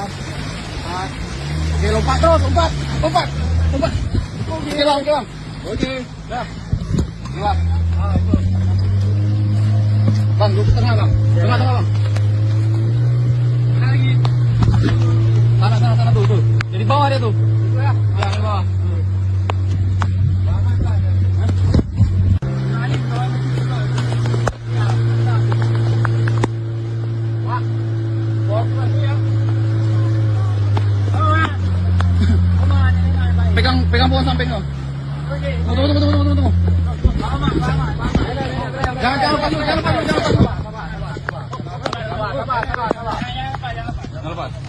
Oke, lompat terus, lompat. Oke, Bang. Oke, dah. Lewat. Bang, duduk tengah, Bang. Tengah, Bang. Mana lagi? Sana tuh. Jadi bawah dia tuh. Itu ya. Ya, di bawah. Pegang pohon samping kau. Tunggu. Jangan lepas.